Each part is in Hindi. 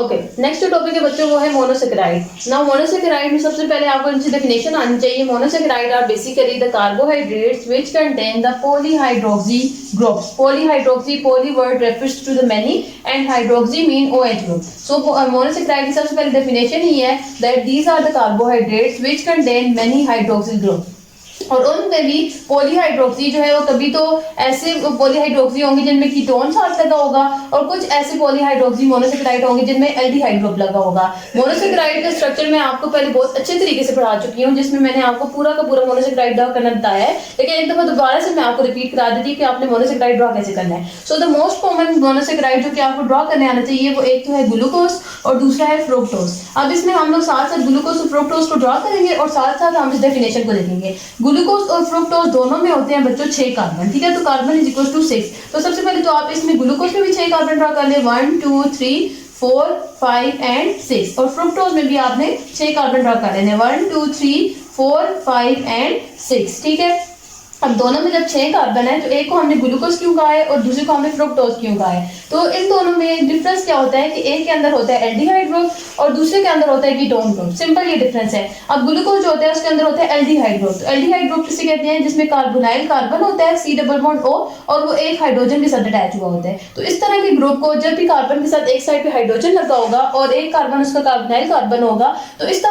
ओके, नेक्स्ट जो टॉपिक है बच्चों वो है मोनोसेकेराइड। नाउ मोनोसेकेराइड में सबसे पहले आपको इनकी डेफिनेशन आनी चाहिए। Monosaccharide are basically the carbohydrates which contain the polyhydroxy groups. Polyhydroxy, poly word refers to the many and hydroxy mean OH group. So monosaccharide की सबसे पहले डेफिनेशन ही है that these are the carbohydrates which contain many hydroxyl group. और उनमें भी पॉलीहाइड्रोक्सी जो है वो कभी तो ऐसे पॉलीहाइड्रोक्सी होंगे जिनमें कीटोन साथ लगा होगा और कुछ ऐसे पॉलीहाइड्रोक्सी मोनोसेकेराइड होंगे जिनमें एल्डिहाइड ग्रुप लगा होगा। मोनोसेकेराइड का स्ट्रक्चर मैं आपको पहले बहुत अच्छे तरीके से पढ़ा चुकी हूँ जिसमें मैंने आपको पूरा का पूरा मोनोसेकेराइड ड्रा करना बताया है, लेकिन एक दफा दोबारा से मैं आपको रिपीट करा देती कि आपने मोनोसेकेराइड ड्रा कैसे करना है। So the most common monosaccharide जो कि आपको ड्रा करने आना चाहिए वो एक तो है ग्लूकोज और दूसरा है फ्रुक्टोज। अब इसमें हम लोग साथ साथ ग्लूकोज और फ्रुक्टोज को ड्रा करेंगे और साथ साथ हम इस डेफिनेशन को देखेंगे। ग्लूकोज और फ्रुक्टोज दोनों में होते हैं बच्चों 6 कार्बन, ठीक है। तो कार्बन इज इक्वल टू 6। तो सबसे पहले तो आप इसमें ग्लूकोज में भी 6 कार्बन ड्रा कर ले, 1 2 3 4 5 एंड 6। और फ्रुक्टोज में भी आपने 6 कार्बन ड्रा कर लेने, 1 2 3 4 5 एंड 6, ठीक है। अब दोनों में जब 6 कार्बन है तो एक को हमने ग्लूकोज क्यों कहा है और दूसरे को हमने फ्रुक्टोज क्यों कहा है। तो इन दोनों में डिफरेंस क्या होता है कि एक के अंदर होता है एल्डिहाइड ग्रुप और दूसरे के अंदर होता है कीटोन ग्रुप। सिंपल ये डिफरेंस है। अब ग्लूकोज जो होता है उसके अंदर होता है एल्डिहाइड ग्रुप। तो एल्डिहाइड ग्रुप किसे कहते हैं, जिसमें कार्बोनाइल कार्बन होता है C डबल बॉन्ड O और वो एक हाइड्रोजन के साथ अटैच हुआ होता है। तो इस तरह के ग्रुप को जब भी कार्बन के साथ एक साइड पे हाइड्रोजन लगा होगा और एक कार्बन उसका कार्बोनाइल कार्बन होगा तो इस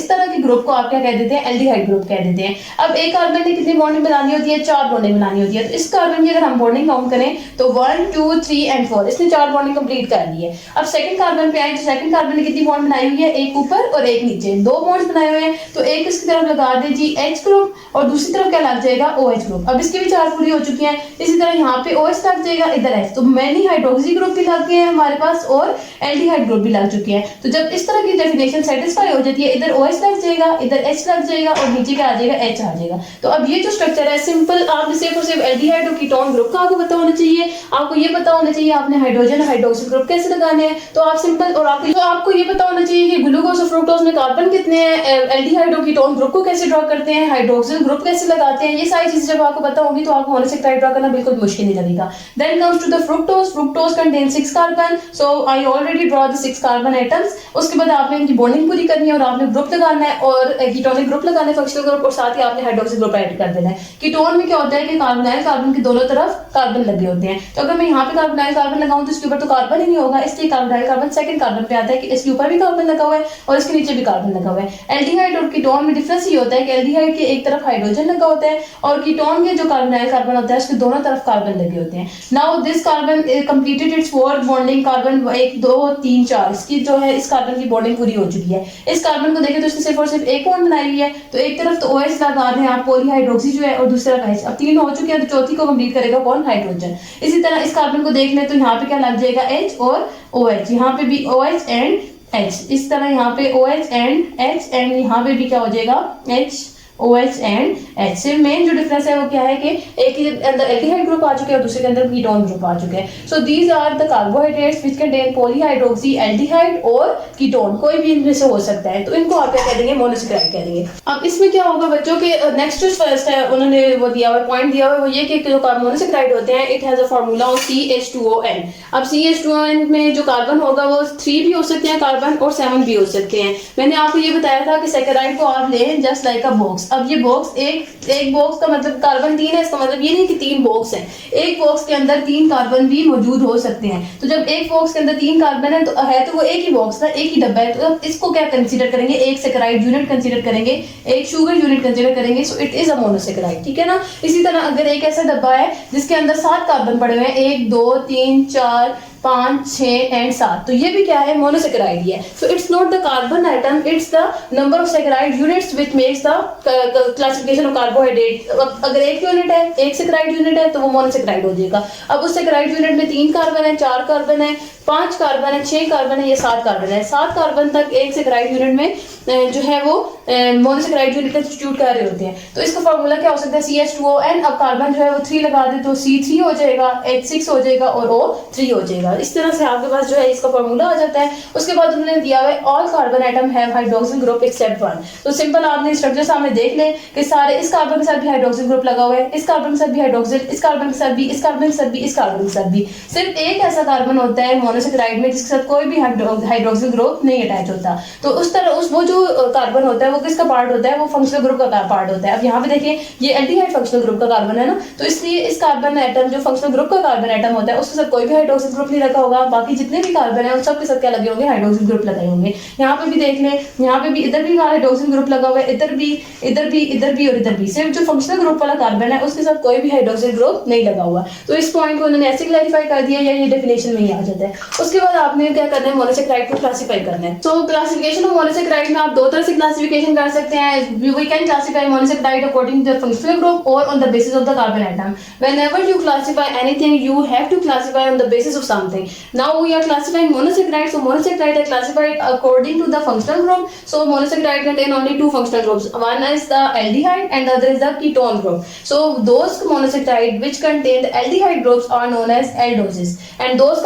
तरह के ग्रुप को आप क्या कह देते हैं, एल्डिहाइड ग्रुप कह देते हैं। अब एक कार्बन ने कितनी बॉन्डिंग बनानी होती है, 4 बॉन्डिंग बनानी होती है। तो इस कार्बन की अगर हम बॉन्डिंग काउंट करें तो 1 2 3 एंड 4, इसने 4 बॉन्डिंग कंप्लीट कर ली है। अब सेकंड कार्बन पे आए तो सेकंड कार्बन ने कितनी बॉन्ड बनाई हुई है, एक ऊपर और एक नीचे, 2 बॉन्ड्स बनाए हुए हैं। तो एक इसकी तरफ लगा दे जी H ग्रुप और दूसरी तरफ क्या लग जाएगा, OH ग्रुप। अब इसकी भी 4 पूरी हो चुकी हैं। इसी तरह यहाँ पे OH लग जाएगा, इधर H। तो मेनी हाइड्रोक्सी ग्रुप भी लग गए हैं हमारे पास और एल्डिहाइड ग्रुप भी लग चुके हैं। तो जब इस तरह की डेफिनेशन सेटिस्फाई हो जाती है, इधर OH लग जाएगा, इधर H लग जाएगा और नीचे क्या आ जाएगा, H आ जाएगा। तो अब ये जो स्ट्रक्चर है सिंपल, आप सिर्फ और सिर्फ एल्डिहाइड और कीटोन ग्रुप का आपको पता होना चाहिए। आपको ये पता होना चाहिए आपने हाइड्रोजन हाइड्रोक्सिल ग्रुप कैसे लगाने हैं। तो आप सिंपल, और आपको ये पता होना चाहिए कि ग्लूकोज और फ्रुक्टोज में कार्बन कितने हैं, एल्डिहाइड और कीटोन ग्रुप को कैसे ड्रा करते हैं, हाइड्रोक्सिल ग्रुप कैसे लगाते हैं। ये सारी चीजें जब आपको पता होंगी तो आपको मोनोसेकेराइड ड्रा करना बिल्कुल मुश्किल नहीं लगेगा। Then comes to the fructose. Fructose contain 6 carbon. So I already draw the 6 carbon atoms. उसके बाद आपने इनकी बॉन्डिंग पूरी करनी है और आपने ग्रुप लगाना है और कीटोनिक ग्रुप लगाना है, फंक्शनल ग्रुप, और साथ ही आपने हाइड्रोक्सिल ग्रुप ऐड कर देना है। कीटोन में क्या होता है कि कार्बोनाइल कार्बन के दोनों तरफ कार्बन लगे होते हैं। तो अगर मैं यहाँ पे कार्बोनाइल कार्बन लगाऊं तो इसके ऊपर तो कार्बन ही नहीं होगा, इसलिए कार्बोनाइल कार्बन सेकंड कार्बन पे आता है कि इसके ऊपर भी कार्बन लगा हुआ है और इसके नीचे भी कार्बन लगा हुआ है। एल्डिहाइड और कीटोन में डिफरेंस ये होता है कि एल्डिहाइड के एक तरफ हाइड्रोजन लगा होता है और कीटोन के जो कार्बोनाइल कार्बन होता है उसके दोनों तरफ कार्बन लगे होते हैं। Now this carbon completed it's 4 bonding. Carbon 1 2 3 4 इसकी जो है इस कार्बन की बॉन्डिंग पूरी हो चुकी है। इस कार्बन को देखें तो इसने सिर्फ और सिर्फ एक बॉन्ड बनाई हुई है। तो एक तरफ तो OH लगा दें आप, पॉलीहाइड्रोक्सी जो है, और दूसरी तरफ H। अब 3 हो चुके हैं तो चौथी को कंप्लीट करेगा कौन, हाइड्रोजन। इसी तरह इस कार्बन को देख लें तो यहाँ पे क्या लग जाएगा, H और OH। यहाँ पे भी OH एंड H। इस तरह यहाँ पे OH एंड H एंड यहाँ पे भी क्या हो जाएगा, H OH एंड H। सिर्फ मेन जो डिफरेंस है वो क्या है कि एक के अंदर एल्डिहाइड ग्रुप आ चुके हैं और दूसरे के अंदर कीटोन ग्रुप आ चुके हैं। So these are the carbohydrates which contain polyhydroxy, aldehyde और कीटोन, कोई भी इनमें से हो सकता है। तो इनको आप क्या कह देंगे, मोनोसेकेराइड कह देंगे। अब इसमें क्या होगा बच्चों के नेक्स्ट फर्स्ट है उन्होंने वो दिया हुआ पॉइंट दिया हुआ है वो ये कि जो मोनोसेकेराइड होते हैं it has a formula of CH2ON। अब CH2ON में जो कार्बन होगा वो 3 भी हो सकते हैं कार्बन और 7 भी हो सकते हैं। मैंने आपको ये बताया था कि सेकेराइड को आप लें जस्ट लाइक अ बॉक्स। अब ये बॉक्स एक बॉक्स का मतलब कार्बन 3 है, इसका मतलब ये नहीं कि 3 बॉक्स हैं। एक बॉक्स के अंदर 3 कार्बन भी मौजूद हो सकते हैं। तो जब एक बॉक्स के अंदर 3 कार्बन है तो वो एक ही बॉक्स है, एक ही डब्बा है। तो इसको क्या कंसीडर करेंगे, एक सेकेराइड यूनिट कंसीडर करेंगे, एक शुगर यूनिट कंसीडर करेंगे। So it is a monosaccharide, ठीक है ना। इसी तरह अगर एक ऐसा डब्बा है जिसके अंदर 7 कार्बन पड़े हुए हैं, 1 2 3 4 5 6 एंड 7, तो ये भी क्या है, मोनोसेकेराइड ही है। So it's not the carbon atom, it's the number of saccharide units which makes the classification of carbohydrate. अगर एक यूनिट है, एक सेकेराइड यूनिट है तो वो मोनोसेकेराइड हो जाएगा। अब उस सेकेराइड यूनिट में 3 कार्बन है, 4 कार्बन है, 5 कार्बन है, 6 कार्बन है, ये 7 कार्बन है। 7 कार्बन तक एक सेकेराइड यूनिट में जो है वो मोनोसेकेराइड यूनिट कंस्टिट्यूट कर रहे होते हैं। तो इसका फॉर्मूला क्या हो सकता है, CH2ON। अब कार्बन जो है वो 3 लगा दे तो C3 हो जाएगा, H6 हो जाएगा और O3 हो जाएगा। इस तरह से आपके पास जो है इसका फॉर्मूला आ जाता है। उसके बाद उन्होंने दिया हुआ है all carbon atom have hydroxyl group except 1। तो सिंपल आपने स्ट्रक्चर सामने देख लें कि सारे इस कार्बन के साथ भी हाइड्रोक्सिल ग्रुप लगा हुआ है, इस कार्बन के साथ भी हाइड्रोक्सिल, इस कार्बन के साथ भी, इस कार्बन के साथ भी, इस कार्बन के साथ भी। सिर्फ एक ऐसा कार्बन होता है मोनोसेकेराइड में जिसके साथ कोई भी हाइड्रोक्सिल ग्रुप नहीं अटैच होता। तो उस तरह वो जो कार्बन होता है वो किसका पार्ट होता है, वो फंक्शनल ग्रुप का पार्ट होता है। अब यहाँ पे देखिए ये एल्डिहाइड फंक्शनल ग्रुप का कार्बन है ना, तो इसलिए इस कार्बन एटम जो फंक्शनल ग्रुप का कार्बन एटम होता है उसके साथ कोई भी हाइड्रोक्सिल ग्रुप नहीं रखा होगा। बाकी जितने भी कार्बन है उन सब के साथ क्या लगे होंगे, हाइड्रोक्सिल ग्रुप लगाए होंगे। यहाँ पे भी देख लें, यहाँ पे भी इधर भी हाइड्रोक्सिल ग्रुप लगा हुआ है, इधर भी इधर भी इधर भी और इधर भी। सिर्फ जो फंक्शनल ग्रुप वाला कार्बन है उसके साथ कोई भी हाइड्रोक्सिल ग्रुप नहीं लगा हुआ। तो इस पॉइंट को उन्होंने ऐसे क्लैरिफाई कर दिया या ये डेफिनेशन में ही आ जाता है। उसके बाद आपने क्या करना है, मोनोसेकेराइड को क्लासिफाई करना है। तो क्लासिफिकेशन ऑफ मोनोसेकेराइड में आप दो तरह से क्लासिफिकेशन कर सकते हैं। We can classify monosaccharide according to the functional group और on the basis of the carbon atom. Whenever you classify anything, you have to classify on the basis of something. Now we are classifying monosaccharide. So monosaccharide are classified according to the functional group. So monosaccharide contain only two functional groups. One is the aldehyde and the other is the ketone group. So those monosaccharide which contain the aldehyde groups are known as aldoses, and those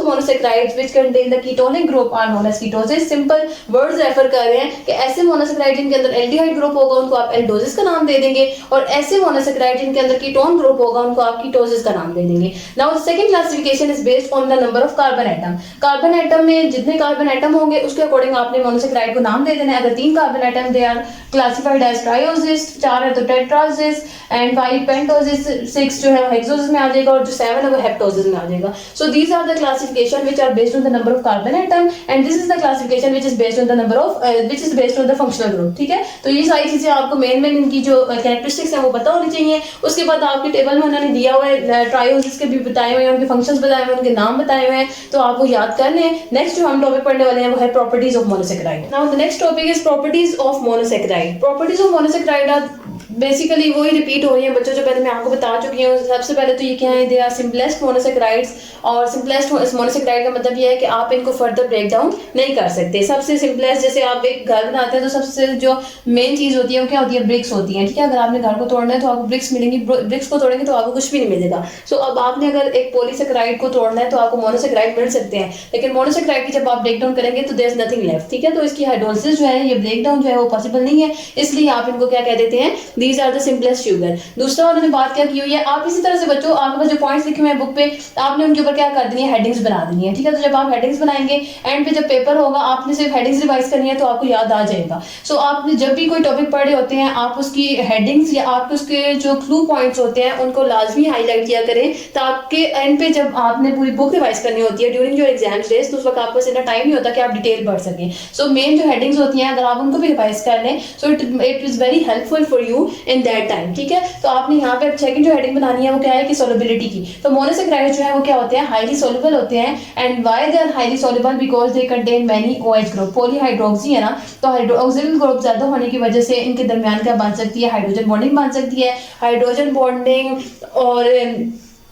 monosaccharides which contain the ketonic group are known as ketoses. Simple words refer कर रहे हैं कि ऐसे मोनोसेकेराइड जिनके अंदर एल्डिहाइड ग्रुप होगा उनको आप एल्डोसिस का नाम दे देंगे, और ऐसे मोनोसेकेराइड जिनके अंदर कीटोन ग्रुप होगा उनको आप कीटोसिस का नाम दे देंगे। Now the second classification is based on the number of carbon atom. Carbon atom में जितने कार्बन एटम होंगे उसके अकॉर्डिंग आपने मोनोसेकेराइड को नाम दे देना है। अगर 3 carbon atom they are classified as trioses, 4 है तो टेट्रासिस, एंड 5 पेंटोसिस, 6 जो है हेक्सोसिस में आ जाएगा, और जो 7 है वो हेप्टोसिस में आ जाएगा। So these are the classification which are based on the number of carbon atom, and this is the classification which is based on the number of which is based on the functional group. ठीक है, तो ये सारी चीजें आपको मेन इनकी जो कैरेक्टरिस्टिक्स है वो पता होनी चाहिए। उसके बाद आपके टेबल में उन्होंने दिया हुआ है ट्रायोसिस के भी बताए हुए हैं, उनके फंक्शंस बताए हुए हैं, उनके नाम बताए हुए हैं, तो आप वो याद कर लें। नेक्स्ट जो हम टॉपिक पढ़ने वाले हैं वो है properties of monosaccharide. Now the next topic is properties of monosaccharide. Properties of monosaccharide are basically वही रिपीट हो रही है बच्चों, जो पहले मैं आपको बता चुकी हूँ। सबसे पहले तो ये क्या है, दे आर सिंपलेस्ट मोनोसेकेराइड्स, और सिंपलेस्ट मोनोसेकेराइड का मतलब ये है कि आप इनको फर्दर ब्रेक डाउन नहीं कर सकते। सबसे सिंपलेस्ट, जैसे आप एक घर बनाते हैं तो सबसे जो मेन चीज होती है वो क्या होती है, ब्रिक्स होती है। ठीक है, अगर आपने घर को तोड़ना है तो आपको ब्रिक्स मिलेंगी, ब्रिक्स को तोड़ेंगे तो आपको कुछ भी नहीं मिलेगा। सो अब आपने अगर एक पॉलीसेकेराइड को तोड़ना है तो आपको मोनोसेकेराइड मिल सकते हैं, लेकिन मोनोसेकेराइड की जब आप ब्रेक डाउन करेंगे तो देयर इज नथिंग लेफ्ट। ठीक है, तो इसकी हाइड्रोलिसिस जो है, ये ब्रेक डाउन जो है वो पॉसिबल नहीं है, इसलिए आप इनको क्या कह देते हैं, these are the simplest sugar. दूसरा उन्होंने बात क्या की हुई है, आप इसी तरह से बच्चों आपके पास जो पॉइंट्स लिखे हुए हैं बुक पे, आपने उनके ऊपर क्या कर देनी है, हेडिंग्स बना देनी है। ठीक है, तो जब आप हेडिंग्स बनाएंगे एंड पे जब पेपर होगा आपने सिर्फ हेडिंग्स रिवाइज करनी है तो आपको याद आ जाएगा। सो आपने जब भी कोई टॉपिक पढ़े होते हैं आप उसकी हेडिंग्स या आपके उसके जो क्लू पॉइंट्स होते हैं उनको लाजमी हाईलाइट किया करें, ताकि एंड पे जब आपने पूरी बुक रिवाइज करनी होती है ड्यूरिंग योर एग्जाम डेज, तो उस वक्त आपको इतना टाइम नहीं होता कि आप डिटेल पढ़ सकें। सो मेन जो हेडिंग्स होती हैं अगर आप उनको भी रिवाइज कर लें so it is very helpful for you in that time. ठीक है, तो आपने यहाँ पे सेकंड जो हेडिंग बनानी है वो क्या है कि सोलबिलिटी की। तो मोनोसेकेराइड जो है वो क्या होते हैं, हाईली सोलुबल होते हैं, and why they are highly soluble, because they contain many OH group. Polyhydroxy है ना, तो हाइड्रोक्सिल ग्रुप ज्यादा होने की वजह से इनके दरमियान क्या बन सकती है, हाइड्रोजन बॉन्डिंग बन सकती है। हाइड्रोजन बॉन्डिंग और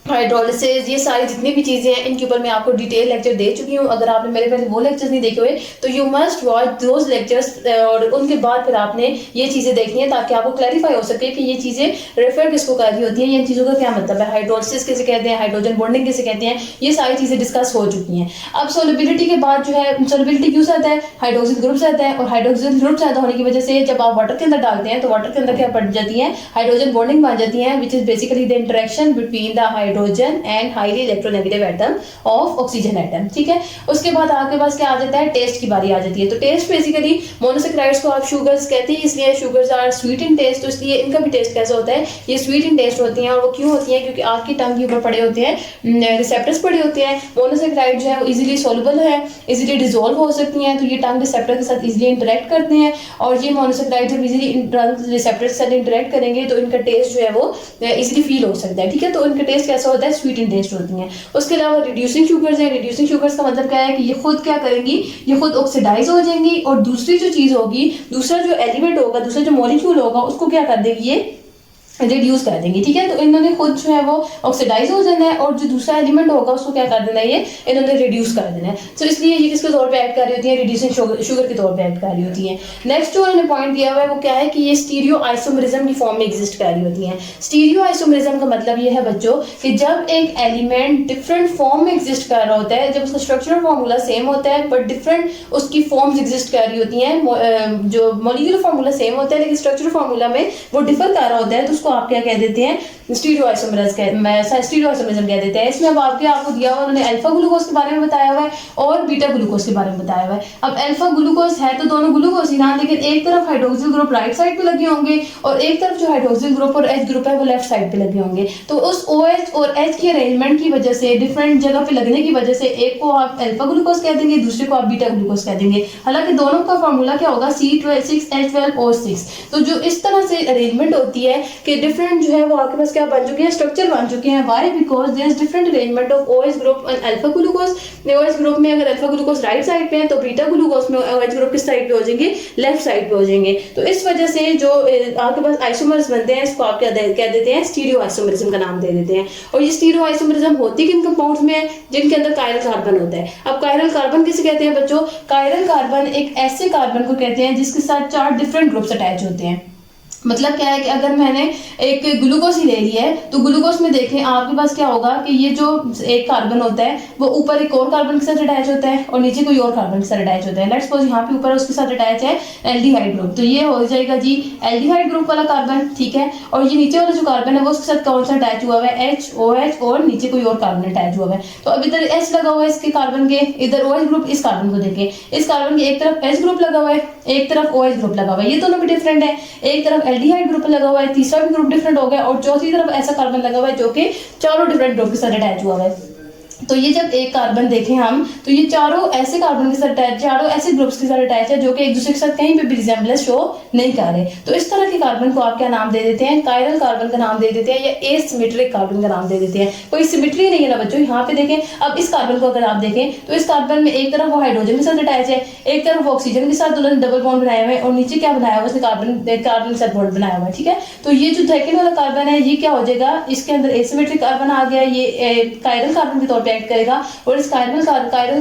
हाइड्रोलिसिस, ये सारी जितनी भी चीज़ें हैं इनके ऊपर मैं आपको डिटेल लेक्चर दे चुकी हूँ। अगर आपने मेरे पहले वो लेक्चर्स नहीं देखे हुए तो you must watch those lectures, और उनके बाद फिर आपने ये चीज़ें देखनी है ताकि आपको क्लैरिफाई हो सके कि ये चीज़ें रेफर किसको कर रही होती हैं, इन चीज़ों का क्या मतलब है, हाइड्रोलिसिस किसे कहते हैं, हाइड्रोजन बॉन्डिंग किसे कहते हैं, ये सारी चीज़ें डिस्कस हो चुकी हैं। अब सोलबिलिटी के बाद जो है, सोलबिलिटी क्यों आता है, हाइड्रोक्सिल ग्रुप आता है, और हाइड्रोक्सिल ग्रुप ज़्यादा होने की वजह से जब आप वाटर के अंदर डालते हैं तो वाटर के अंदर क्या बढ़ जाती है, हाइड्रोजन बॉन्डिंग बन जाती है, which is basically the interaction between the hydrogen and highly electronegative atom of oxygen atom. ठीक है, उसके बाद आपके पास क्या आ जाता है, टेस्ट की बारी आ जाती है। तो टेस्ट बेसिकली मोनोसेकेराइड्स को आप शुगर्स कहते हैं, इसलिए sugars are sweet in taste, तो इसलिए इनका भी टेस्ट कैसा होता है, ये स्वीट इन टेस्ट होती हैं। और वो क्यों होती हैं, क्योंकि आपकी टंग के ऊपर पड़े होते हैं रिसेप्टर्स पड़े होते हैं। मोनोसेकेराइड जो है वो इजीली सोलुबल है, इजीली डिसॉल्व हो सकती हैं, तो ये टंग रिसेप्टर के साथ इजीली इंटरेक्ट करते हैं, और ये मोनोसेकेराइड जब इजीली रिसेप्टर के साथ इंटरेक्ट करेंगे तो इनका टेस्ट जो है वो इजीली फील हो सकता है। ठीक है, तो इनका टेस्ट कैसा होता है, स्वीट इन टेस्ट होती हैं। उसके अलावा रिड्यूसिंग शुगर्स हैं। रिड्यूसिंग शुगर्स का मतलब क्या है कि ये खुद क्या करेंगी, ये खुद ऑक्सीडाइज हो जाएंगी, और दूसरी जो चीज़ होगी, दूसरा जो एलिमेंट होगा, दूसरा जो मॉलिक्यूल होगा उसको क्या कर देगी, ये रिड्यूस कर देंगे। ठीक है, तो इन्होंने खुद जो है वो ऑक्सीडाइज हो जाना है, और जो दूसरा एलिमेंट होगा उसको क्या कर देना है, ये इन्होंने रिड्यूस कर देना है। तो इसलिए ये किसके तौर पे एक्ट कर रही होती है, रिड्यूसिंग शुगर के तौर पे एक्ट कर रही होती है। नेक्स्ट जो उन्होंने पॉइंट दिया हुआ है वो क्या है कि ये स्टीरियो आइसोमरिज्म की फॉर्म में एग्जिस्ट कर रही होती है। स्टीरियो आइसोमरिज्म का मतलब ये है बच्चों कि जब एक एलिमेंट डिफरेंट फॉर्म में एग्जिस्ट कर रहा होता है, जब उसका स्ट्रक्चरल फॉर्मूला सेम होता है बट डिफरेंट उसकी फॉर्म्स एग्जिस्ट कर रही होती हैं, जो मॉलिक्यूलर फॉर्मूला सेम होता है लेकिन स्ट्रक्चरल फॉर्मूला में वो डिफर कर रहा होता है, तो उसको आप क्या कह देते हैं, स्टीरियोआइसोमरिज्म कह देते हैं। इसमें अब आपको दिया हुआ उन्होंने अल्फा ग्लूकोज के बारे में बताया हुआ है और बीटा ग्लूकोज के बारे में बताया हुआ है। अब अल्फा ग्लूकोज है तो दोनों ग्लूकोज ही ना, लेकिन एक तरफ हाइड्रोक्सिल ग्रुप राइट साइड पे लगे होंगे और एक तरफ जो हाइड्रोक्सिल ग्रुप और एच ग्रुप है वो लेफ्ट साइड पे लगे होंगे। तो उस OH और H की अरेंजमेंट की वजह से, डिफरेंट जगह पे लगने की वजह से एक को आप अल्फा ग्लूकोज कह देंगे, दूसरे को आप बीटा ग्लूकोज कह देंगे। हालांकि दोनों का फार्मूला क्या होगा, C6H12O6। तो जो इस तरह से अरेंजमेंट होती है कि डिफरेंट जो है वो आपके पास क्या बन चुके हैं, स्ट्रक्चर बन चुके हैं। Why? Because there is different arrangement of OH group and alpha glucose. OH group में अगर अल्फा ग्लूकोज राइट साइड पे है तो बीटा ग्लूकोज में OH ग्रुप किस साइड पे हो जाएंगे, लेफ्ट साइड पे हो जाएंगे। तो इस वजह से जो आपके पास आइसोमर्स बनते हैं इसको आप क्या कह देते हैं, स्टीरियो आइसोमरिज्म का नाम दे देते हैं। और ये स्टीरियो आइसोमरिज्म होती किन कंपाउंड्स में है, जिनके अंदर कायरल कार्बन होता है। अब कायरल कार्बन किसे कहते हैं बच्चों, कायरल कार्बन एक ऐसे कार्बन को कहते हैं जिसके साथ 4 डिफरेंट ग्रुप्स अटैच होते हैं। मतलब क्या है कि अगर मैंने एक ग्लूकोज ही ले लिया है तो ग्लूकोज में देखें आपके पास क्या होगा कि ये जो एक कार्बन होता है वो ऊपर एक और कार्बन के साथ अटैच होता है और नीचे कोई और कार्बन के साथ अटैच होता है। लेट्स सपोज यहाँ पे ऊपर उसके साथ अटैच है एल्डिहाइड ग्रुप, तो ये हो जाएगा जी एल्डिहाइड ग्रुप वाला कार्बन, ठीक है। और ये नीचे वाला जो कार्बन है वो उसके साथ कौन सा अटैच हुआ है, HOH, और नीचे कोई और कार्बन अटैच हुआ है। तो अब इधर H लगा हुआ है इसके कार्बन के, इधर OH ग्रुप, इस कार्बन को देखें, इस कार्बन के एक तरफ H ग्रुप लगा हुआ है, एक तरफ OH ग्रुप लगा हुआ है, ये दोनों भी डिफरेंट है। एक तरफ एल्डिहाइड ग्रुप लगा हुआ है, तीसरा भी ग्रुप डिफरेंट हो गया और चौथी तरफ ऐसा कार्बन लगा हुआ है जो कि चारों डिफरेंट ग्रुप के साथ अटैच हुआ है। तो ये जब एक कार्बन देखें हम तो ये चारों ऐसे कार्बन के साथ अटैच, चारों ऐसे ग्रुप्स के साथ अटैच है जो कि एक दूसरे के साथ कहीं पे भी रिजेम्बलेंस शो नहीं कर रहे। तो इस तरह के कार्बन को आप क्या नाम दे देते हैं, कायरल कार्बन का नाम दे देते हैं या एसिमेट्रिक कार्बन का नाम दे देते हैं। कोई सिमेट्री नहीं है ना बच्चों। यहाँ पे देखें, अब इस कार्बन को अगर आप देखें तो इस कार्बन में एक तरफ वो हाइड्रोजन के साथ अटैच है, एक तरफ ऑक्सीजन के साथ उन्होंने डबल बॉन्ड बनाया हुआ है और नीचे क्या बनाया हुआ है, उसने कार्बन के साथ बॉन्ड बनाया हुआ है, ठीक है। तो ये जो सेकंड वाला कार्बन है ये क्या हो जाएगा, इसके अंदर एसिमेट्रिक कार्बन आ गया, ये कायरल कार्बन के तौर पर एक्ट करेगा। और इस कायरल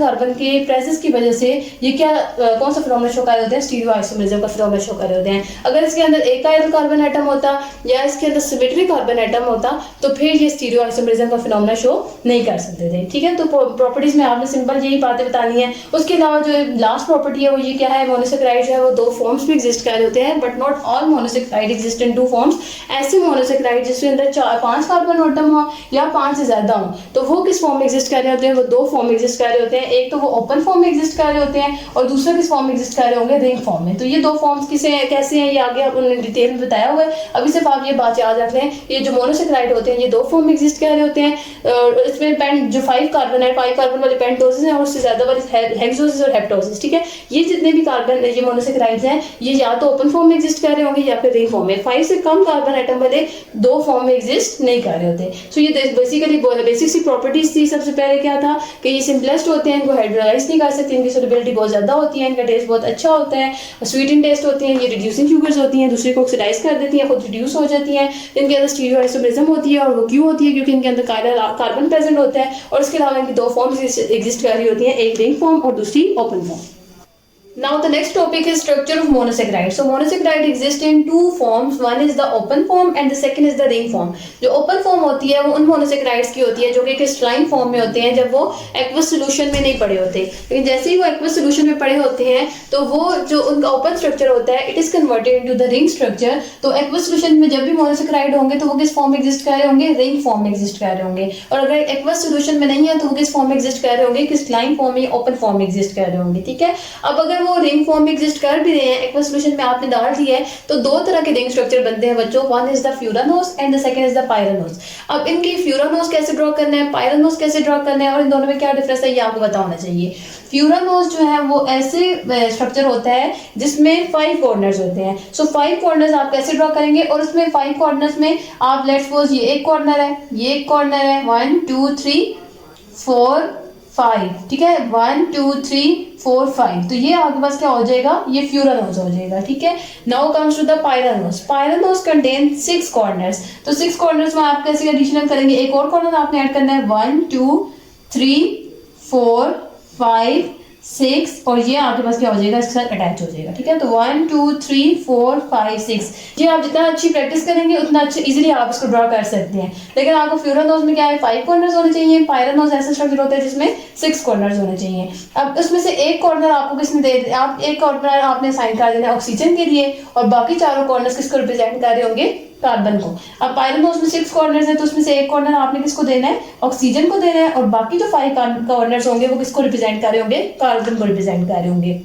कार्बन के प्रेजेंस की वजह से ये क्या कौन सा फिनोमेना शो कर रहे होते हैं, स्टीरियो आइसोमरिज्म का फिनोमेना शो कर रहे होते हैं। अगर इसके अंदर एक कायरल कार्बन एटम होता या इसके अंदर सिमेट्रिक कार्बन एटम होता तो फिर ये स्टीरियो आइसोमरिज्म का फिनोमेना शो नहीं कर सकते थे, ठीक है। तो प्रॉपर्टीज में आपने सिंपल यही बातें बतानी है। उसके अलावा जो लास्ट प्रॉपर्टी है वो ये क्या है, मोनोसेकेराइड जो है वो 2 फॉर्म्स में एग्जिस्ट कर रहे होते हैं, but not all monosaccharide exist in 2 forms. ऐसे मोनोसेकेराइड जिसके अंदर 5 कार्बन एटम हो या 5 से ज्यादा हो तो वो किस फॉर्म में एग्जिस्ट कर रहे होते हैं, वो 2 फॉर्म में एग्जिस्ट कर रहे होते हैं। एक तो वो ओपन फॉर्म में एग्जिस्ट कर रहे होते हैं और दूसरा किस फॉर्म में एग्जिस्ट कर रहे होंगे, रिंग फॉर्म में। तो ये 2 फॉर्म्स कैसे हैं ये आगे उन्होंने डिटेल में बताया हुआ है। अभी सिर्फ आप ये बात याद रख लें, ये जो मोनोसेकेराइड होते हैं ये 2 फॉर्म में एग्जिस्ट कर रहे होते हैं। इसमें जो 5 कार्बन है, 5 कार्बन वाले पेंटोसिस हैं और उससे ज्यादा वाले हेक्सोसिस और हेप्टोसिस, ठीक है। ये जितने भी कार्बन ये मोनोसेकेराइड्स हैं ये या तो ओपन फॉर्म में एग्जिस्ट कर रहे होंगे या फिर रिंग फॉर्म में। 5 से कम कार्बन एटम वाले 2 फॉर्म में एग्जिस्ट नहीं कर रहे होते। सो ये बेसिकली बेसिक सी प्रॉपर्टीज थी। सबसे पहले क्या था कि ये सिंपलेस्ट होते हैं, इनको हाइड्रोलाइज नहीं कर सकते, इनकी सोलबिलिटी बहुत ज्यादा होती है, इनका टेस्ट बहुत अच्छा होता है, स्वीट इन टेस्ट होती हैं, ये रिड्यूसिंग शुगर्स होती हैं, दूसरे को ऑक्सीडाइज कर देती हैं, खुद रिड्यूस हो जाती हैं। इनके अंदर स्टीरियो आइसोमरिज्म होती है और वो क्यों होती है, क्योंकि इनके अंदर कार्बन प्रेजेंट होता है और इसके अलावा इनकी 2 फॉर्म्स एग्जिस्ट कर रही होती हैं, एक रिंग फॉर्म और दूसरी open form. Now the next topic is structure of monosaccharide. So monosaccharide exist in 2 forms. One is the open form and the second is the ring form. जो open form होती है वो उन monosaccharides की होती है जो कि crystalline form में होते हैं जब वो aqueous solution में नहीं पड़े होते। लेकिन जैसे ही वो aqueous solution में पड़े होते हैं तो वो जो उनका open structure होता है it is converted into the ring structure। तो aqueous solution में जब भी monosaccharide होंगे तो वो किस form में exist कर रहे होंगे, ring form में exist कर रहे होंगे। और अगर aqueous solution में नहीं है तो वो किस form में exist कर रहे होंगे, crystalline form में, open form में exist कर रहे होंगे, ठीक है। अब अगर वो रिंग फॉर्म में एग्जिस्ट कर भी रहे हैं, एक्वस सॉल्यूशन में आपने डाल दिया है तो 2 तरह के रिंग स्ट्रक्चर बनते हैं बच्चों। One is the furanose and the second is the pyranose. अब इनकी फ्यूरानोस कैसे ड्रॉ करना है, पायरानोस कैसे ड्रॉ करना है और इन दोनों में क्या डिफरेंस है ये आपको पता होना चाहिए। फ्यूरानोस जो है वो ऐसे स्ट्रक्चर होता है जिसमें 5 कॉर्नर्स होते हैं। सो 5 कॉर्नर्स आप कैसे ड्रॉ करेंगे और उसमें 5 कॉर्नर्स में आप लेट्स सपोज ये एक कॉर्नर है, ये एक कॉर्नर है, 1 2 3 4 5, ठीक है, 1 2 3 4 5। तो ये आपके पास क्या हो जाएगा, ये फ्यूरानोस हो जाएगा, ठीक है। Now comes to the pyranose. Pyranose contain 6 corners. तो 6 कॉर्नर्स में आप कैसे एडिशनल करेंगे, एक और कॉर्नर आपने ऐड करना है, 1 2 3 4 5 6 और ये आपके पास क्या हो जाएगा, इसके साथ अटैच हो जाएगा, ठीक है। तो 1 2 3 4 5 6 ये आप जितना अच्छी प्रैक्टिस करेंगे उतना अच्छे इजीली आप इसको ड्रॉ कर सकते हैं। लेकिन आपको फ्यूरानोस में क्या है, 5 कॉर्नर्स होने चाहिए। पायरानोस ऐसा स्ट्रक्चर होता है जिसमें 6 कॉर्नर्स होने चाहिए। अब उसमें से एक कॉर्नर आपको किसने दे, आप एक कॉर्नर आपने साइन कर देना है ऑक्सीजन के लिए और बाकी चारों कॉर्नर्स किसको रिप्रेजेंट कर रहे होंगे, कार्बन को। अब पायरोनोस में 6 कॉर्नर्स है, तो उसमें से एक कॉर्नर आपने किसको देना है, ऑक्सीजन को देना है, और बाकी जो 5 कॉर्नर्स होंगे वो किसको रिप्रेजेंट कर रहे होंगे, कार्बन को रिप्रेजेंट कर रहे होंगे।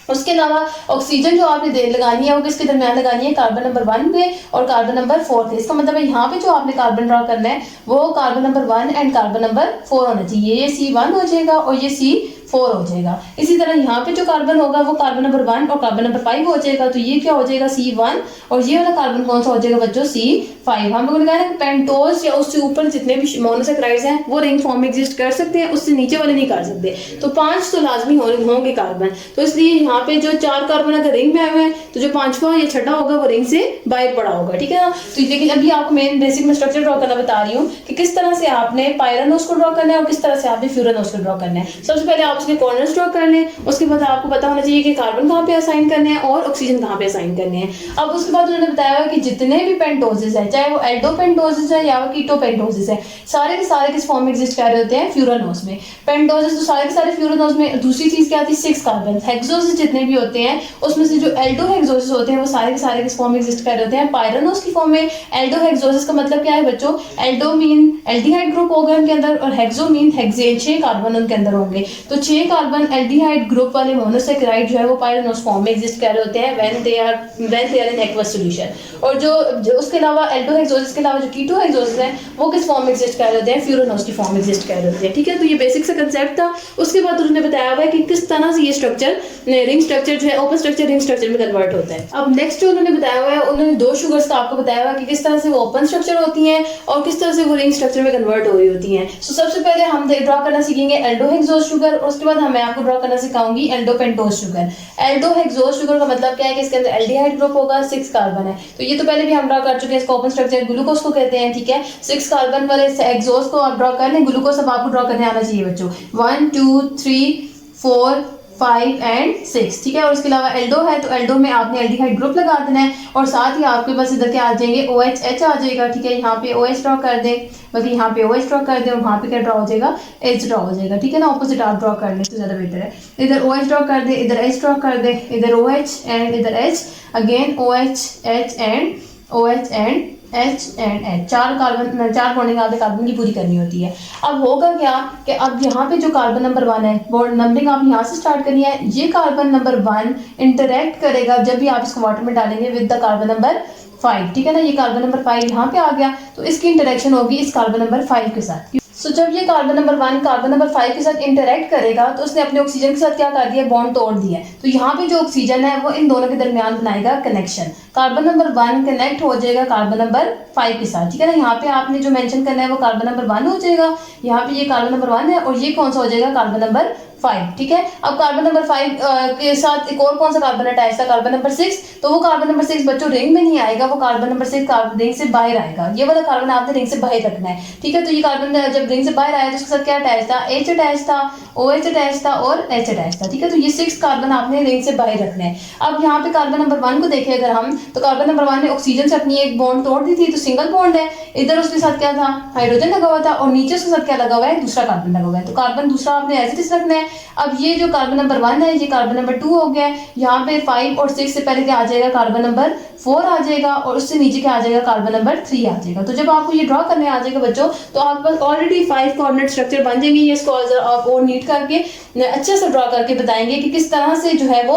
उसके अलावा ऑक्सीजन जो आपने लगानी है वो किसके दरमियान लगानी है, कार्बन नंबर 1 पे और कार्बन नंबर 4 पे। इसका मतलब है यहाँ पे जो आपने कार्बन ड्रॉ करना है वो carbon number 1 and carbon number 4 होना चाहिए। ये C1 हो जाएगा और ये C4 हो जाएगा। इसी तरह यहाँ पे जो कार्बन होगा वो कार्बन नंबर 1 और कार्बन नंबर 5 हो जाएगा, तो ये क्या हो जाएगा, C1, और ये वाला कार्बन कौन सा हो जाएगा बच्चों, C5। हम लोगों ने कहा ना पेंटोज या उससे ऊपर जितने भी मोनोसेकेराइड्स हैं वो रिंग फॉर्म में एग्जिस्ट कर सकते हैं, उससे नीचे वाले नहीं कर सकते। तो 5 तो लाजमी होंगे कार्बन, तो इसलिए यहाँ पे जो 4 कार्बन अगर रिंग में आए हुए हैं तो जो 5वां या 6वां होगा वो रिंग से बाहर पड़ा होगा, ठीक है ना। तो लेकिन अभी आपको मेन बेसिक में स्ट्रक्चर ड्रॉ करना बता रही हूँ कि किस तरह से आपने पायरानोस को ड्रॉ करना है और किस तरह से आपने फ्यूरानोस को ड्रॉ करना है। सबसे पहले आप उसके कॉर्नर्स ड्रॉ कर लें, उसके बाद आपको पता होना चाहिए कि कार्बन कहाँ पे असाइन करने हैं और ऑक्सीजन कहाँ पे असाइन करने हैं। अब उसके बाद उन्होंने बताया कि जितने भी पेंटोजेस है, चाहे वो एल्डोपेंटोजेस है या वो कीटोपेंटोजेस है, सारे के सारे किस फॉर्म में एग्जिस्ट कर रहे होते हैं, फ्यूरानोस में। पेंटोजेस तो सारे के सारे फ्यूरानोस में। दूसरी चीज क्या आती है, 6 कार्बन। हेक्सोजेस जितने भी होते हैं उसमें से जो एल्डोहेक्सोजेस होते हैं वो सारे के सारे किस फॉर्म में एग्जिस्ट कर रहे होते हैं, पायरानोस की फॉर्म में। एल्डोहेक्सोजेस का मतलब क्या है बच्चों, एल्डो मीन एल्डिहाइड ग्रुप होगा उनके अंदर और हेक्सो मीन हेक्सेन, 6 कार्बन उनके अंदर होंगे। तो 6 कार्बन एल्डिहाइड ग्रुप वाले मोनोसेकेराइड जो है वो पायरानोस फॉर्म में एग्जिस्ट कर रहे होते हैं when they are in aqueous solution. और जो उसके अलावा एल्डोहेक्सोजेस के अलावा जो कीटोहेक्सोजेस हैं वो किस फॉर्म में एग्जिस्ट कर रहे होते हैं, फ्यूरानोस की फॉर्म में एग्जिस्ट कर रहे होते हैं, ठीक है। तो ये बेसिक सा कंसेप्ट था। उसके बाद उन्होंने बताया हुआ है कि किस तरह से ये स्ट्रक्चर रिंग स्ट्रक्चर जो है ओपन स्ट्रक्चर रिंग स्ट्रक्चर में कन्वर्ट होता है। अब नेक्स्ट जो उन्होंने बताया हुआ है, उन्होंने 2 शुगर्स का आपको बताया हुआ है कि किस तरह से वो ओपन स्ट्रक्चर होती हैं और किस तरह से वो रिंग स्ट्रक्चर में कन्वर्ट हो रही होती हैं। सो सबसे पहले हम ड्रॉ करना सीखेंगे एल्डोहेक्सोज शुगर, और उसके बाद मैं आपको ड्रॉ करना सिखाऊंगी एल्डोपेंटोज शुगर। एल्डोहेक्सोज शुगर का मतलब क्या है कि इसके अंदर एल्डिहाइड ग्रुप होगा, 6 कार्बन है। तो ये तो पहले भी हम ड्रॉ कर चुके हैं, इसका ओपन स्ट्रक्चर ग्लूकोज को कहते हैं, ठीक है। 6 कार्बन वाले एक्सोज को आप ड्रॉ कर लें, ग्लूकोज अब आपको ड्रॉ करने आना चाहिए बच्चों। 1 2 3 4 5 एंड 6, ठीक है। और उसके अलावा एल्डो है तो एल्डो में आपने एल्डिहाइड ग्रुप लगा देना है और साथ ही आपके पास इधर क्या आ जाएंगे, OH आ जाएगा, ठीक है। यहाँ पे OH ड्रॉ कर दें, बाकी यहाँ पे OH ड्रॉ कर दें और वहाँ पे क्या ड्रॉ हो जाएगा, H ड्रॉ हो जाएगा, ठीक है ना। ऑपोजिट आप ड्रॉ कर लें तो ज़्यादा बेहतर है। इधर OH ड्रॉ कर दें, इधर H ड्रॉ कर दें, इधर OH एंड इधर H, again OH H and OH and H and H, 4 bonding आपने कार्बन की पूरी करनी होती है। अब होगा क्या कि अब यहाँ पे जो कार्बन नंबर 1 है, बॉन्ड नंबरिंग आप यहाँ से स्टार्ट करनी है। ये कार्बन नंबर 1 इंटरेक्ट करेगा जब भी आप इसको वाटर में डालेंगे विद द कार्बन नंबर 5, ठीक है ना। ये कार्बन नंबर 5 यहाँ पे आ गया, तो इसकी इंटरेक्शन होगी इस कार्बन नंबर 5 के साथ। सो जब ये कार्बन नंबर 1 कार्बन नंबर 5 के साथ इंटरेक्ट करेगा तो उसने अपने ऑक्सीजन के साथ क्या कर दिया, बॉन्ड तोड़ दिया है। तो यहाँ पे जो ऑक्सीजन है वो इन दोनों के दरमियान बनाएगा कनेक्शन। कार्बन नंबर 1 कनेक्ट हो जाएगा कार्बन नंबर 5 के साथ, ठीक है ना। यहाँ पे आपने जो मेंशन करना है वो कार्बन नंबर 1 हो जाएगा, यहाँ पे ये कार्बन नंबर 1 है और ये कौन सा हो जाएगा, कार्बन नंबर 5, ठीक है। अब कार्बन नंबर 5 के साथ एक और कौन सा कार्बन अटैच था, कार्बन नंबर 6। तो वो कार्बन नंबर 6 बच्चों रिंग में नहीं आएगा, वो कार्बन नंबर 6 रिंग से बाहर आएगा। ये वाला कार्बन आपने रिंग से बाहर रखना है, ठीक है। तो ये कार्बन जब रिंग से बाहर आया तो उसके साथ क्या अटैच था, H अटैच था, OH अटैच था और H अटैच था, ठीक है। तो ये 6 कार्बन आपने रिंग से बाहर रखना है। अब यहाँ पे कार्बन नंबर 1 को देखें अगर हम, तो कार्बन नंबर 1 ने ऑक्सीजन से अपनी एक बॉन्ड तोड़ दी थी, तो सिंगल बॉन्ड है। इधर उसके साथ क्या था, हाइड्रोजन लगा हुआ था और नीचे उसके साथ क्या लगा हुआ है, दूसरा कार्बन लगा हुआ है। तो कार्बन दूसरा आपने एज इट इज रखना है। अब ये जो कार्बन नंबर 1 है ये कार्बन नंबर 2 हो गया है। यहाँ पे 5 और 6 से पहले क्या आ जाएगा, कार्बन नंबर 4 आ जाएगा और उससे नीचे क्या आ जाएगा, कार्बन नंबर 3 आ जाएगा। तो जब आपको ये ड्रॉ करने आ जाएगा बच्चों तो आपके पास ऑलरेडी 5 कोऑर्डिनेट स्ट्रक्चर बन जाएंगे। ये इसको आप और नीट करके अच्छे से ड्रॉ करके बताएंगे कि किस तरह से जो है वो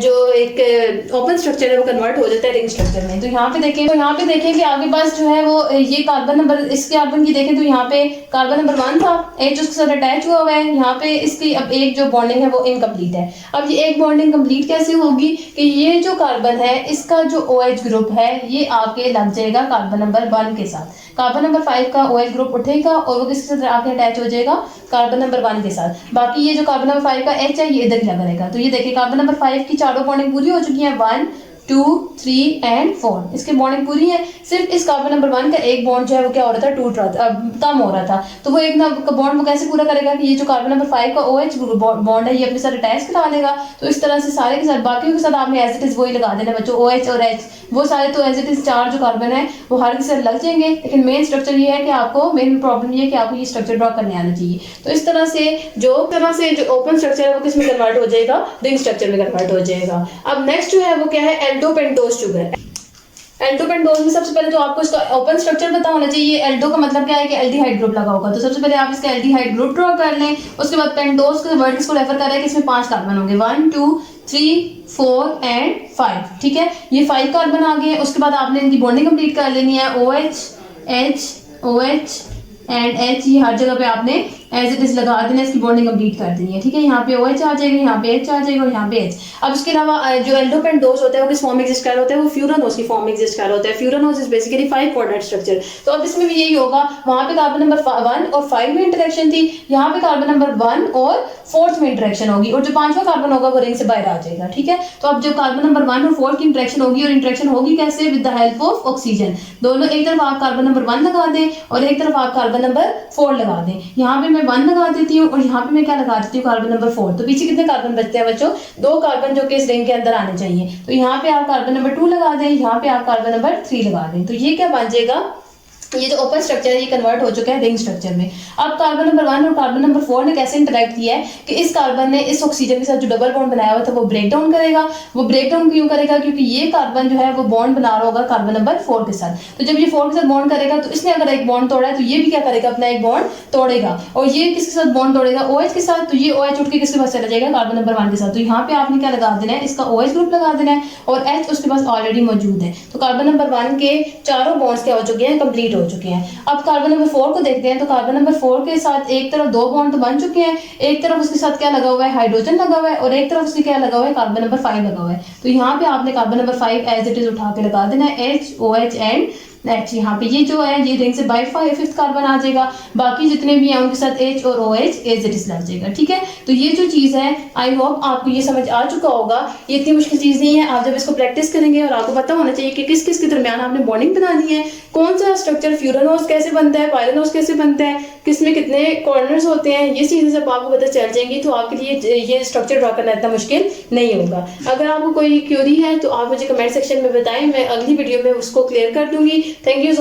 जो एक ओपन स्ट्रक्चर है वो कन्वर्ट हो जाता है रिंग स्ट्रक्चर में। तो यहाँ पे देखें कि आपके पास जो है वो ये कार्बन नंबर, इस कार्बन की देखें तो यहाँ पे कार्बन नंबर 1 था, H उसके साथ अटैच हुआ है। यहाँ पे इसकी अब एक जो बॉन्डिंग है वो इनकम्प्लीट है। अब ये एक बॉन्डिंग कंप्लीट कैसे होगी कि ये जो कार्बन है इसका जो OH ग्रुप है ये आके लग जाएगा कार्बन नंबर 1 के साथ। कार्बन नंबर 5 का OH ग्रुप उठेगा और वो किसके साथ आके अटैच हो जाएगा, कार्बन नंबर 1 के साथ। बाकी ये जो कार्बन नंबर 5 का H है ये इधर ही लगा रहेगा। तो ये देखिए कार्बन नंबर 5 की चारों बॉन्डिंग पूरी हो चुकी है, 1 2 3 एंड 4 इसके बॉन्डिंग पूरी है। सिर्फ इस कार्बन नंबर 1 का एक बॉन्ड जो है वो क्या हो रहा था, टूट रहा था, कम हो रहा था। तो वो एक बॉन्ड वो कैसे पूरा करेगा कि ये जो कार्बन नंबर 5 का OH बॉन्ड है ये अपने साथ अटैच करा लेगा। तो इस तरह से सारे के साथ बाकियों के साथ आपने एज इट इज वही लगा देना बच्चों, OH और H वो सारे तो एज इट इज 4 जो कार्बन है वो हर के साथ लग जाएंगे। लेकिन मेन स्ट्रक्चर ये है कि आपको मेन प्रॉब्लम ये है कि आपको ये स्ट्रक्चर ड्रॉ करने आना चाहिए। तो इस तरह से जो ओपन स्ट्रक्चर है वो किस में कन्वर्ट हो जाएगा, रिंग स्ट्रक्चर में कन्वर्ट हो जाएगा। अब नेक्स्ट जो है वो क्या है, एल्डोपेंटोज शुगर। एल्डो पेंटोज में सबसे पहले जो आपको इसका ओपन स्ट्रक्चर पता होना चाहिए। एल्डो का मतलब क्या है कि एल्डिहाइड ग्रुप लगा होगा, तो सबसे पहले आप इसका एल्डिहाइड ग्रुप ड्रॉ कर लें। उसके बाद पेंटोज के वर्ड इसको रेफर कर रहा है कि इसमें 5 कार्बन होंगे, 1 2 3 4 एंड 5, ठीक है, ये 5 कार्बन आ गए। उसके बाद आपने इनकी बॉन्डिंग कंप्लीट कर लेनी है, OH H OH and H, ये हर जगह पे आपने एज इट इज लगा देना, इसकी बॉन्डिंग कंप्लीट कर देनी है, ठीक है। यहाँ पे OH आ जाएगा, यहाँ पे H आ जाएगा और यहाँ पे H। अब इसके अलावा जो एल्डोपेंटोज होता है वो किस फॉर्म में एग्जिस्ट कर रहा होता है, वो फ्यूरानोज की फॉर्म में एग्जिस्ट कर रहा होता है। Furanose is basically 5 coordinate structure. तो अब इसमें भी यही होगा, वहाँ पे कार्बन नंबर 1 और 5 में इंटरेक्शन थी, यहाँ पे कार्बन नंबर 1 और 4th में इंटरेक्शन होगी, और जो 5वां कार्बन होगा वो रिंग से बाहर आ जाएगा, ठीक है। तो अब जो कार्बन नंबर 1 और 4 की इंटरेक्शन होगी, और इंटरेक्शन होगी कैसे, with the help of oxygen. दोनों एक तरफ आप कार्बन नंबर 1 लगा दें और एक तरफ आप कार्बन नंबर 4 लगा दें। यहाँ पे मैं 1 लगा देती हूँ और यहाँ पे मैं क्या लगा देती हूँ, कार्बन नंबर 4। तो पीछे कितने कार्बन बचते हैं बच्चों, 2 कार्बन जो कि इस रिंग के अंदर आने चाहिए। तो यहाँ पे आप कार्बन नंबर 2 लगा दें, यहाँ पे आप कार्बन नंबर 3 लगा दें। तो ये क्या बन जाएगा, ये जो ओपन स्ट्रक्चर है ये कन्वर्ट हो चुका है रिंग स्ट्रक्चर में। अब कार्बन नंबर 1 और कार्बन नंबर 4 ने कैसे इंटरेक्ट किया है कि इस कार्बन ने इस ऑक्सीजन के साथ जो डबल बॉन्ड बनाया हुआ था वो ब्रेक डाउन करेगा। वो ब्रेक डाउन क्यों करेगा, क्योंकि ये कार्बन जो है वो बॉन्ड बना रहा होगा कार्बन नंबर 4 के साथ। तो जब ये 4 के साथ बॉन्ड करेगा तो इसने अगर एक बॉन्ड तोड़ा है तो ये भी क्या करेगा, अपना एक बॉन्ड तोड़ेगा। और ये किसके साथ बॉन्ड तोड़ेगा, OH के साथ। तो ये OH उठ के किसके पास चला जाएगा, कार्बन नंबर 1 के साथ। तो यहाँ पे आपने क्या लगा देना है, इसका OH ग्रुप लगा देना है, और H उसके पास ऑलरेडी मौजूद है। तो कार्बन नंबर 1 के चारों बॉन्ड्स क्या हो चुके हैं, कंप्लीट हो चुके हैं। अब कार्बन नंबर 4 को देखते हैं। तो कार्बन नंबर 4 के साथ एक तरफ 2 बॉन्ड तो बन चुके हैं, एक तरफ उसके साथ क्या लगा हुआ है, हाइड्रोजन लगा हुआ है, और एक तरफ उसके क्या लगा हुआ है, कार्बन नंबर 5 लगा हुआ है। तो यहाँ पे आपने carbon number 5 as it is उठा के लगा देना है, H OH एंड H। यहाँ पे ये जो है ये रिंग से बाय 5th कार्बन आ जाएगा, बाकी जितने भी हैं उनके साथ H और OH एज इट इज लग जाएगा, ठीक है। तो ये जो चीज़ है, आई होप आपको ये समझ आ चुका होगा। ये इतनी मुश्किल चीज़ नहीं है, आप जब इसको प्रैक्टिस करेंगे और आपको पता होना चाहिए कि किस किस के दरमियान आपने बॉन्डिंग बनानी है, कौन सा स्ट्रक्चर फ्यूरानोज कैसे बनता है, पायरानोज कैसे बनता है, किस में कितने कॉर्नर्स होते हैं, ये चीज़ें जब आपको पता चल जाएंगी तो आपके लिए ये स्ट्रक्चर ड्रॉ करना इतना मुश्किल नहीं होगा। अगर आपको कोई क्यूरी है तो आप मुझे कमेंट सेक्शन में बताएं, मैं अगली वीडियो में उसको क्लियर कर दूंगी। Thank you.